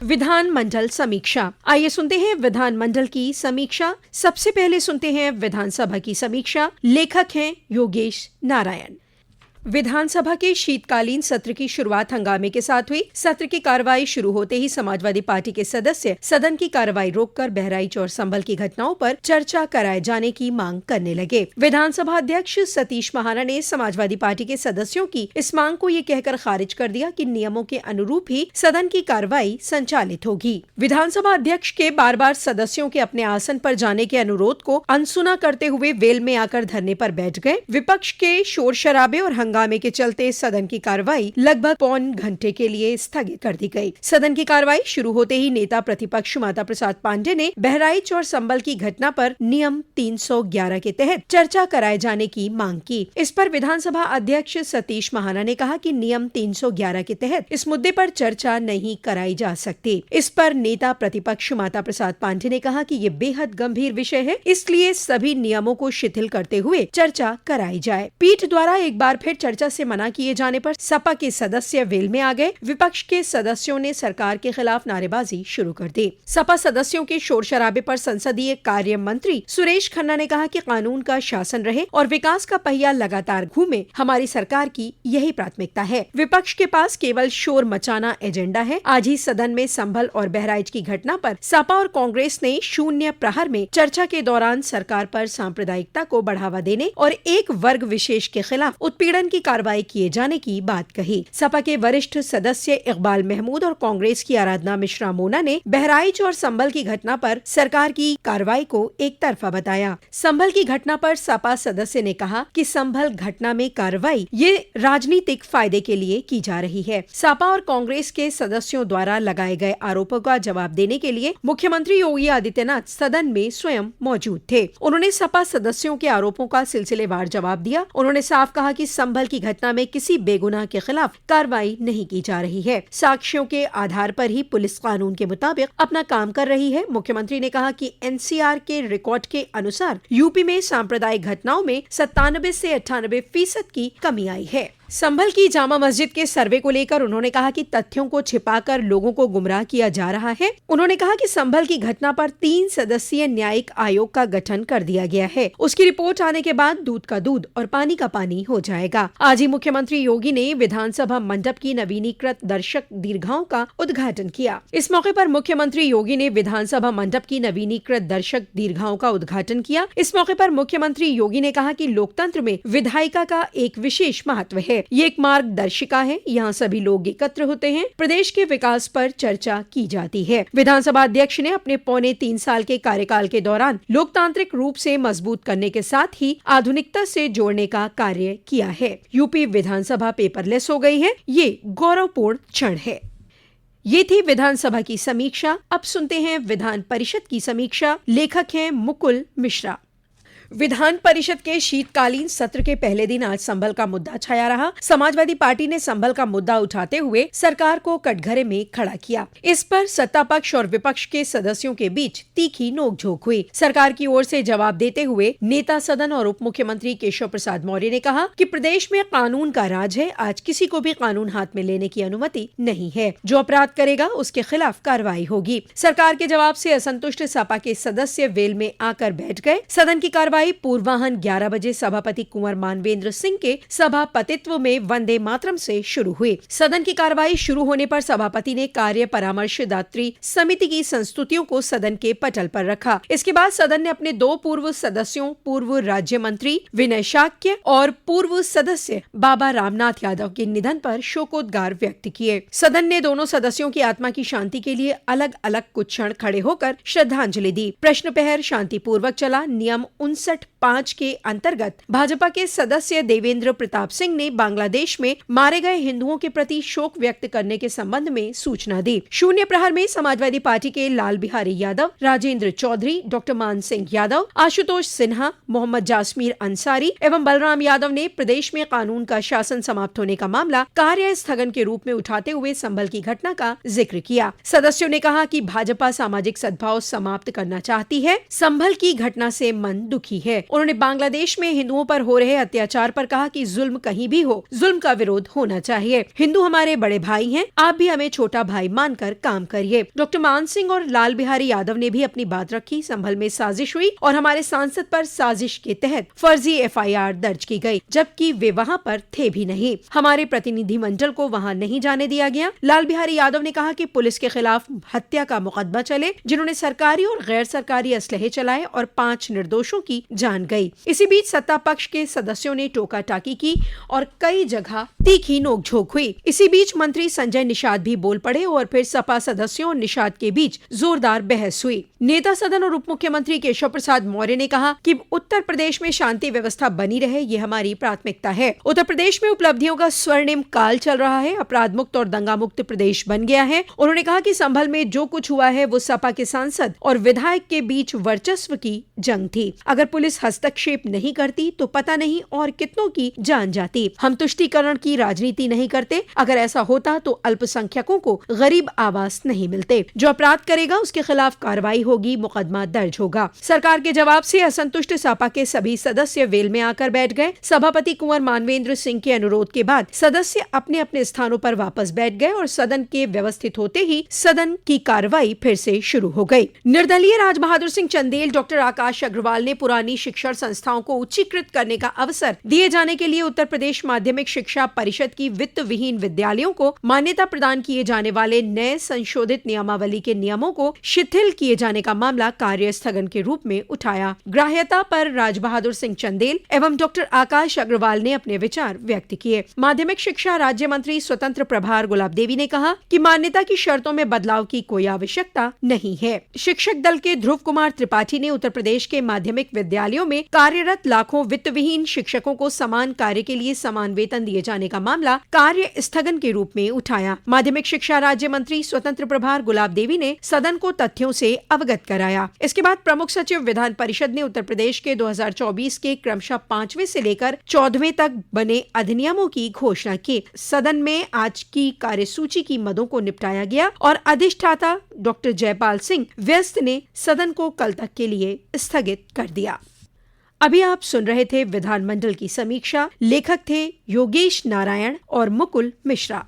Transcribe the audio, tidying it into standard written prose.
विधानमंडल समीक्षा। आइए सुनते हैं विधानमंडल की समीक्षा। सबसे पहले सुनते हैं विधानसभा की समीक्षा। लेखक हैं योगेश नारायण। विधानसभा के शीतकालीन सत्र की शुरुआत हंगामे के साथ हुई। सत्र की कार्रवाई शुरू होते ही समाजवादी पार्टी के सदस्य सदन की कार्रवाई रोककर बहराइच और संभल की घटनाओं पर चर्चा कराए जाने की मांग करने लगे। विधानसभा अध्यक्ष सतीश महाना ने समाजवादी पार्टी के सदस्यों की इस मांग को ये कहकर खारिज कर दिया कि नियमों के अनुरूप ही सदन की कार्रवाई संचालित होगी। विधानसभा अध्यक्ष के बार बार सदस्यों के अपने आसन पर जाने के अनुरोध को अनसुना करते हुए वेल में आकर धरने पर बैठ गए। विपक्ष के शोर शराबे और हंगामे के चलते सदन की कार्रवाई लगभग पौन घंटे के लिए स्थगित कर दी गई। सदन की कार्रवाई शुरू होते ही नेता प्रतिपक्ष माता प्रसाद पांडे ने बहराइच और संभल की घटना पर नियम 311 के तहत चर्चा कराए जाने की मांग की। इस पर विधानसभा अध्यक्ष सतीश महाना ने कहा कि नियम 311 के तहत इस मुद्दे पर चर्चा नहीं कराई जा सकती। इस पर नेता प्रतिपक्ष माता प्रसाद पांडे ने कहा कि ये बेहद गंभीर विषय है, इसलिए सभी नियमों को शिथिल करते हुए चर्चा कराई जाए। पीठ द्वारा एक बार फिर चर्चा से मना किए जाने पर सपा के सदस्य वेल में आ गए। विपक्ष के सदस्यों ने सरकार के खिलाफ नारेबाजी शुरू कर दी। सपा सदस्यों के शोर शराबे पर संसदीय कार्य मंत्री सुरेश खन्ना ने कहा कि कानून का शासन रहे और विकास का पहिया लगातार घूमे, हमारी सरकार की यही प्राथमिकता है। विपक्ष के पास केवल शोर मचाना एजेंडा है। आज ही सदन में संभल और बहराइच की घटना पर सपा और कांग्रेस ने शून्य प्रहर में चर्चा के दौरान सरकार पर सांप्रदायिकता को बढ़ावा देने और एक वर्ग विशेष के खिलाफ उत्पीड़न की कार्रवाई किए जाने की बात कही। सपा के वरिष्ठ सदस्य इकबाल महमूद और कांग्रेस की आराधना मिश्रा मोना ने बहराइच और संभल की घटना पर सरकार की कार्रवाई को एक तरफा बताया। संभल की घटना पर सपा सदस्य ने कहा कि संभल घटना में कार्रवाई ये राजनीतिक फायदे के लिए की जा रही है। सपा और कांग्रेस के सदस्यों द्वारा लगाए गए आरोपों का जवाब देने के लिए मुख्यमंत्री योगी आदित्यनाथ सदन में स्वयं मौजूद थे। उन्होंने सपा सदस्यों के आरोपों का सिलसिलेवार जवाब दिया। उन्होंने साफ कहा कि संभल की घटना में किसी बेगुनाह के खिलाफ कार्रवाई नहीं की जा रही है। साक्ष्यों के आधार पर ही पुलिस कानून के मुताबिक अपना काम कर रही है। मुख्यमंत्री ने कहा कि एनसीआर के रिकॉर्ड के अनुसार यूपी में सांप्रदायिक घटनाओं में 97 से 98% की कमी आई है। संभल की जामा मस्जिद के सर्वे को लेकर उन्होंने कहा कि तथ्यों को छिपाकर लोगों को गुमराह किया जा रहा है। उन्होंने कहा कि संभल की घटना पर 3 सदस्यीय न्यायिक आयोग का गठन कर दिया गया है। उसकी रिपोर्ट आने के बाद दूध का दूध और पानी का पानी हो जाएगा। आज ही मुख्यमंत्री योगी ने विधानसभा मंडप की नवीनीकृत दर्शक दीर्घाओं का उद्घाटन किया। इस मौके पर मुख्यमंत्री योगी ने विधानसभा मंडप की नवीनीकृत दर्शक दीर्घाओं का उद्घाटन किया। इस मौके पर मुख्यमंत्री योगी ने कहा कि लोकतंत्र में विधायिका का एक विशेष महत्व है। ये एक मार्गदर्शिका है। यहाँ सभी लोग एकत्र होते हैं, प्रदेश के विकास पर चर्चा की जाती है। विधानसभा अध्यक्ष ने अपने पौने 3 साल के कार्यकाल के दौरान लोकतांत्रिक रूप से मजबूत करने के साथ ही आधुनिकता से जोड़ने का कार्य किया है। यूपी विधानसभा पेपरलेस हो गई है, ये गौरवपूर्ण क्षण है। ये थी विधानसभा की समीक्षा। अब सुनते हैं विधान परिषद की समीक्षा। लेखक हैं मुकुल मिश्रा। विधान परिषद के शीतकालीन सत्र के पहले दिन आज संभल का मुद्दा छाया रहा। समाजवादी पार्टी ने संभल का मुद्दा उठाते हुए सरकार को कटघरे में खड़ा किया। इस पर सत्ता पक्ष और विपक्ष के सदस्यों के बीच तीखी नोकझोंक हुई। सरकार की ओर से जवाब देते हुए नेता सदन और उप मुख्यमंत्री केशव प्रसाद मौर्य ने कहा कि प्रदेश में कानून का राज है। आज किसी को भी कानून हाथ में लेने की अनुमति नहीं है। जो अपराध करेगा उसके खिलाफ कार्रवाई होगी। सरकार के जवाब से असंतुष्ट सपा के सदस्य वेल में आकर बैठ गए। सदन की कार्रवाई पूर्वाह्न 11 बजे सभापति कुंवर मानवेंद्र सिंह के सभापतित्व में वंदे मातरम से शुरू हुई। सदन की कार्रवाई शुरू होने पर सभापति ने कार्य परामर्शदात्री समिति की संस्तुतियों को सदन के पटल पर रखा। इसके बाद सदन ने अपने 2 पूर्व सदस्यों, पूर्व राज्य मंत्री विनय शाक्य और पूर्व सदस्य बाबा रामनाथ यादव के निधन पर शोकोद्गार व्यक्त किए। सदन ने दोनों सदस्यों की आत्मा की शांति के लिए अलग अलग कुछ क्षण खड़े होकर श्रद्धांजलि दी। प्रश्न प्रहर शांतिपूर्वक चला। नियम 59(5) के अंतर्गत भाजपा के सदस्य देवेंद्र प्रताप सिंह ने बांग्लादेश में मारे गए हिंदुओं के प्रति शोक व्यक्त करने के संबंध में सूचना दी। शून्य प्रहर में समाजवादी पार्टी के लाल बिहारी यादव, राजेंद्र चौधरी, डॉक्टर मान सिंह यादव, आशुतोष सिन्हा, मोहम्मद जासमीर अंसारी एवं बलराम यादव ने प्रदेश में कानून का शासन समाप्त होने का मामला कार्य स्थगन के रूप में उठाते हुए संभल की घटना का जिक्र किया। सदस्यों ने कहा कि भाजपा सामाजिक सद्भाव समाप्त करना चाहती है। संभल की घटना से मन दुखी है। उन्होंने बांग्लादेश में हिंदुओं पर हो रहे अत्याचार पर कहा कि जुल्म कहीं भी हो, जुल्म का विरोध होना चाहिए। हिंदू हमारे बड़े भाई हैं, आप भी हमें छोटा भाई मानकर काम करिए। डॉक्टर मान सिंह और लाल बिहारी यादव ने भी अपनी बात रखी। संभल में साजिश हुई और हमारे सांसद पर साजिश के तहत फर्जी एफआईआर दर्ज की गई, जबकि वे वहां पर थे भी नहीं। हमारे प्रतिनिधिमंडल को वहां नहीं जाने दिया गया। लाल बिहारी यादव ने कहा कि पुलिस के खिलाफ हत्या का मुकदमा चले, जिन्होंने सरकारी और गैर सरकारी असलहे चलाए और 5 निर्दोषों की जान गई। इसी बीच सत्ता पक्ष के सदस्यों ने टोका टाकी की और कई जगह तीखी नोकझोंक हुई। इसी बीच मंत्री संजय निषाद भी बोल पड़े और फिर सपा सदस्यों और निषाद के बीच जोरदार बहस हुई। नेता सदन और उप मुख्यमंत्री केशव प्रसाद मौर्य ने कहा कि उत्तर प्रदेश में शांति व्यवस्था बनी रहे, ये हमारी प्राथमिकता है। उत्तर प्रदेश में उपलब्धियों का स्वर्णिम काल चल रहा है, अपराध मुक्त और दंगा मुक्त प्रदेश बन गया है। उन्होंने कहा कि संभल में जो कुछ हुआ है वो सपा के सांसद और विधायक के बीच वर्चस्व की जंग थी। अगर पुलिस हस्तक्षेप नहीं करती तो पता नहीं और कितनों की जान जाती। हम तुष्टीकरण की राजनीति नहीं करते। अगर ऐसा होता तो अल्पसंख्यकों को गरीब आवास नहीं मिलते। जो अपराध करेगा उसके खिलाफ कार्रवाई होगी, मुकदमा दर्ज होगा। सरकार के जवाब से असंतुष्ट सपा के सभी सदस्य वेल में आकर बैठ गए। सभापति कुंवर मानवेंद्र सिंह के अनुरोध के बाद सदस्य अपने अपने स्थानों पर वापस बैठ गए और सदन के व्यवस्थित होते ही सदन की कार्रवाई फिर से शुरू हो गई। निर्दलीय राज बहादुर सिंह चंदेल, डॉक्टर आकाश अग्रवाल ने पुरानी शिक्षण संस्थाओं को उच्चीकृत करने का अवसर दिए जाने के लिए उत्तर प्रदेश माध्यमिक शिक्षा परिषद की वित्त विहीन विद्यालयों को मान्यता प्रदान किए जाने वाले नए संशोधित नियमावली के नियमों को शिथिल किए जाने का मामला कार्य स्थगन के रूप में उठाया। ग्राह्यता पर राज बहादुर सिंह चंदेल एवं डॉक्टर आकाश अग्रवाल ने अपने विचार व्यक्त किए। माध्यमिक शिक्षा राज्य मंत्री स्वतंत्र प्रभार गुलाब देवी ने कहा कि मान्यता की शर्तों में बदलाव की कोई आवश्यकता नहीं है। शिक्षक दल के ध्रुव कुमार त्रिपाठी ने उत्तर प्रदेश के माध्यमिक विद्यालयों में कार्यरत लाखों वित्त विहीन शिक्षकों को समान कार्य के लिए समान वेतन दिए जाने का मामला कार्य स्थगन के रूप में उठाया। माध्यमिक शिक्षा राज्य मंत्री स्वतंत्र प्रभार गुलाब देवी ने सदन को तथ्यों से अवगत कराया। इसके बाद प्रमुख सचिव विधान परिषद ने उत्तर प्रदेश के 2024 के क्रमशः 5वें से लेकर 14वें तक बने अधिनियमों की घोषणा की। सदन में आज की कार्यसूची की मदों को निपटाया गया और अधिष्ठाता डॉक्टर जयपाल सिंह व्यस्त ने सदन को कल तक के लिए स्थगित कर दिया। अभी आप सुन रहे थे विधानमंडल की समीक्षा। लेखक थे योगेश नारायण और मुकुल मिश्रा।